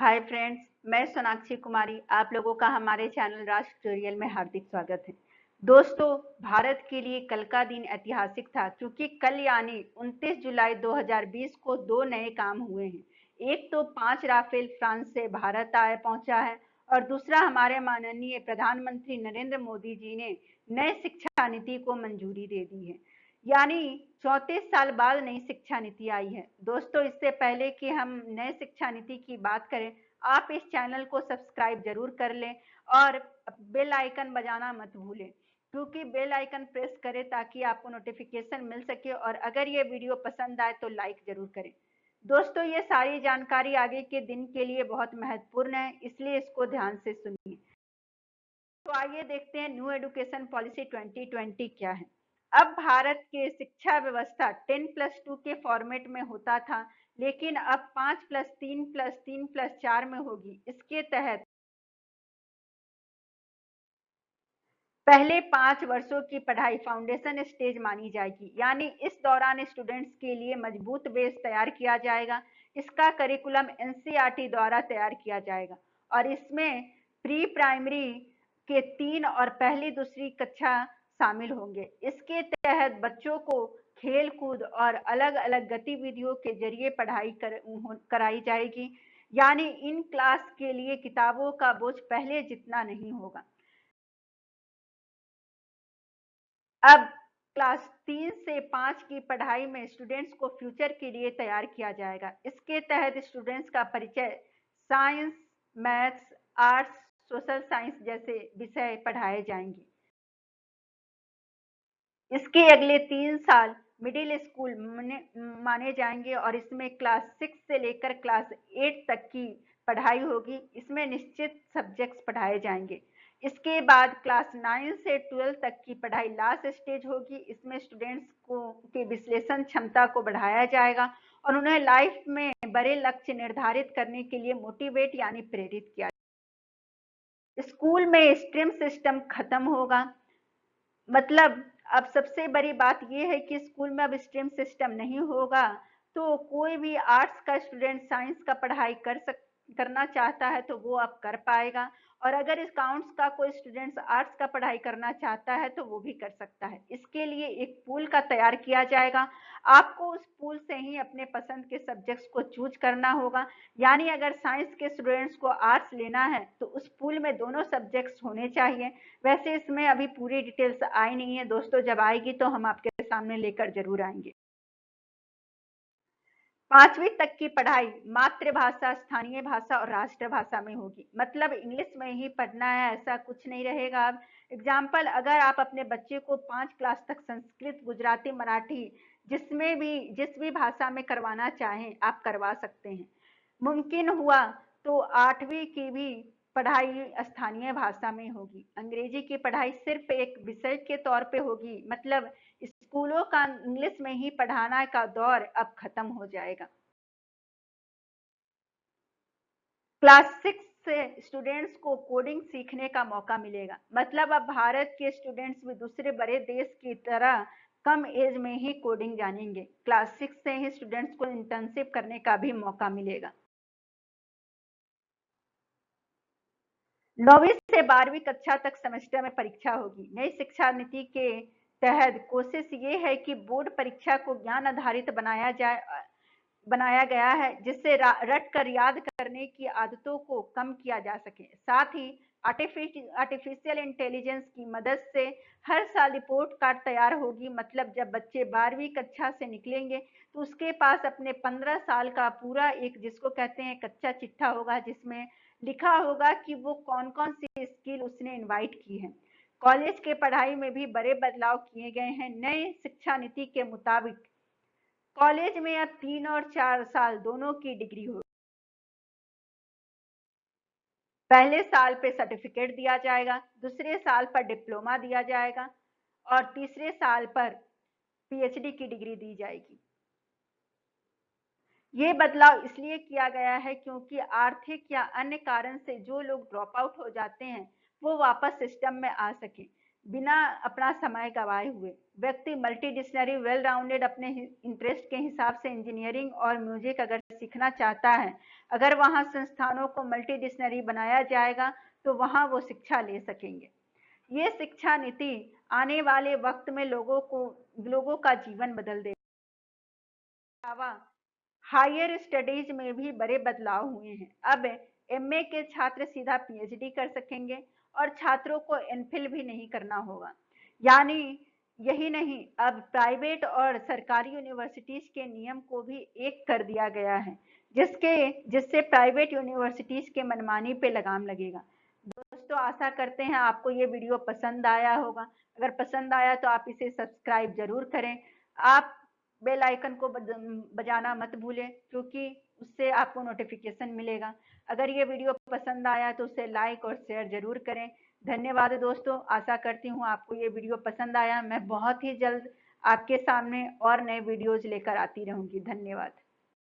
Hi friends, मैं सोनाक्षी कुमारी। आप लोगों का हमारे चैनल राज ट्यूटोरियल में हार्दिक स्वागत है। दोस्तों, भारत के लिए कल का दिन ऐतिहासिक था क्योंकि कल यानी 29 जुलाई 2020 को दो नए काम हुए हैं। एक तो 5 राफेल फ्रांस से भारत आए पहुंचा है और दूसरा हमारे माननीय प्रधानमंत्री नरेंद्र मोदी जी ने नए शिक्षा नीति को मंजूरी दे दी है। यानी 34 साल बाद नई शिक्षा नीति आई है। दोस्तों, इससे पहले कि हम नए शिक्षा नीति की बात करें, आप इस चैनल को सब्सक्राइब जरूर कर लें और बेल आइकन बजाना मत भूलें, क्योंकि बेल आइकन प्रेस करें ताकि आपको नोटिफिकेशन मिल सके। और अगर ये वीडियो पसंद आए तो लाइक जरूर करें। दोस्तों, ये सारी जानकारी आगे के दिन के लिए बहुत महत्वपूर्ण है, इसलिए इसको ध्यान से सुनिए। तो आइए देखते हैं न्यू एजुकेशन पॉलिसी 2020 क्या है। अब भारत के शिक्षा व्यवस्था 10+2 के फॉर्मेट में होता था, लेकिन अब 5+3+3+4 में होगी। इसके तहत पहले 5 वर्षों की पढ़ाई फाउंडेशन स्टेज मानी जाएगी, यानी इस दौरान स्टूडेंट्स के लिए मजबूत बेस तैयार किया जाएगा। इसका करिकुलम एनसीईआरटी द्वारा तैयार किया जाएगा और इसमें प्री प्राइमरी के 3 और पहली दूसरी कक्षा शामिल होंगे। इसके तहत बच्चों को खेल कूद और अलग अलग गतिविधियों के जरिए पढ़ाई कराई जाएगी, यानी इन क्लास के लिए किताबों का बोझ पहले जितना नहीं होगा। अब क्लास 3 से 5 की पढ़ाई में स्टूडेंट्स को फ्यूचर के लिए तैयार किया जाएगा। इसके तहत स्टूडेंट्स का परिचय science, maths, arts, social science जैसे विषय पढ़ाए जाएंगे। इसके अगले 3 साल मिडिल स्कूल माने जाएंगे और इसमें क्लास 6 से लेकर क्लास 8 तक की पढ़ाई होगी। इसमें निश्चित सब्जेक्ट्स पढ़ाए जाएंगे। इसके बाद क्लास 9 से 12 तक की पढ़ाई लास्ट स्टेज होगी। इसमें स्टूडेंट्स को के विश्लेषण क्षमता को बढ़ाया जाएगा और उन्हें लाइफ में बड़े लक्ष्य निर्धारित करने के लिए मोटिवेट यानी प्रेरित किया। स्कूल में स्ट्रीम सिस्टम खत्म होगा। मतलब अब सबसे बड़ी बात यह है कि स्कूल में अब स्ट्रीम सिस्टम नहीं होगा, तो कोई भी आर्ट्स का स्टूडेंट साइंस का पढ़ाई करना चाहता है तो वो अब कर पाएगा, और अगर अकाउंट्स का कोई स्टूडेंट आर्ट्स का पढ़ाई करना चाहता है तो वो भी कर सकता है। इसके लिए एक पूल का तैयार किया जाएगा। आपको उस पूल से ही अपने पसंद के सब्जेक्ट्स को चूज करना होगा। यानी अगर साइंस के स्टूडेंट्स को आर्ट्स लेना है तो उस पूल में दोनों सब्जेक्ट्स होने चाहिए। वैसे इसमें अभी पूरी डिटेल्स आई नहीं है दोस्तों, जब आएगी तो हम आपके सामने लेकर जरूर आएंगे। 5वीं तक की पढ़ाई मातृभाषा, स्थानीय भाषा और राष्ट्रभाषा में होगी। मतलब इंग्लिश में ही पढ़ना है ऐसा कुछ नहीं रहेगा। अब एग्जाम्पल, अगर आप अपने बच्चे को 5 क्लास तक संस्कृत, गुजराती, मराठी जिस भी भाषा में करवाना चाहें आप करवा सकते हैं। मुमकिन हुआ तो 8वीं की भी पढ़ाई स्थानीय भाषा में होगी। अंग्रेजी की पढ़ाई सिर्फ एक विषय के तौर पे होगी। मतलब स्कूलों का इंग्लिश में ही पढ़ाना का दौर अब खत्म हो जाएगा। क्लास 6 से स्टूडेंट्स को कोडिंग सीखने का मौका मिलेगा। मतलब अब भारत के स्टूडेंट्स भी दूसरे बड़े देश की तरह कम एज में ही कोडिंग जानेंगे। क्लास 6 से ही स्टूडेंट्स को इंटर्नशिप करने का भी मौका मिलेगा। 9वीं से 12वीं कक्षा तक सेमेस्टर में परीक्षा होगी। नई शिक्षा नीति के तहत कोशिश ये है कि बोर्ड परीक्षा को ज्ञान आधारित बनाया गया है, जिससे रट कर याद करने की आदतों को कम किया जा सके। साथ ही आर्टिफिशियल इंटेलिजेंस की मदद से हर साल रिपोर्ट कार्ड तैयार होगी। मतलब जब बच्चे 12वीं कक्षा से निकलेंगे तो उसके पास अपने 15 साल का पूरा एक, जिसको कहते हैं, कच्चा चिट्ठा होगा, जिसमें लिखा होगा कि वो कौन कौन सी स्किल उसने इनवाइट की है। कॉलेज के पढ़ाई में भी बड़े बदलाव किए गए हैं। नए शिक्षा नीति के मुताबिक कॉलेज में अब 3 और 4 साल दोनों की डिग्री होगी। पहले साल पे सर्टिफिकेट दिया जाएगा, दूसरे साल पर डिप्लोमा दिया जाएगा और तीसरे साल पर पीएचडी की डिग्री दी जाएगी। ये बदलाव इसलिए किया गया है क्योंकि आर्थिक या अन्य कारण से जो लोग ड्रॉप आउट हो जाते हैं वो वापस सिस्टम में आ सके। बिना अपना समय गंवाए हुए। व्यक्ति मल्टीडिसिप्लिनरी वेल राउंडेड अपने इंटरेस्ट के हिसाब से इंजीनियरिंग और म्यूजिक अगर सीखना चाहता है, अगर वहाँ संस्थानों को मल्टीडिसिप्लिनरी बनाया जाएगा तो वहाँ वो शिक्षा ले सकेंगे। ये शिक्षा नीति आने वाले वक्त में लोगों का जीवन बदल देगी। अलावा हायर स्टडीज में भी बड़े बदलाव हुए हैं। अब एमए के छात्र सीधा पीएचडी कर सकेंगे और छात्रों को एमफिल भी नहीं करना होगा। यानी यही नहीं, अब प्राइवेट और सरकारी यूनिवर्सिटीज के नियम को भी एक कर दिया गया है, जिससे प्राइवेट यूनिवर्सिटीज के मनमानी पे लगाम लगेगा। दोस्तों, आशा करते हैं आपको ये वीडियो पसंद आया होगा। अगर पसंद आया तो आप इसे सब्सक्राइब जरूर करें। आप बेल आइकन को बजाना मत भूलें, क्योंकि उससे आपको नोटिफिकेशन मिलेगा। अगर ये वीडियो पसंद आया तो उसे लाइक और शेयर जरूर करें। धन्यवाद दोस्तों, आशा करती हूँ आपको ये वीडियो पसंद आया। मैं बहुत ही जल्द आपके सामने और नए वीडियोज लेकर आती रहूंगी। धन्यवाद।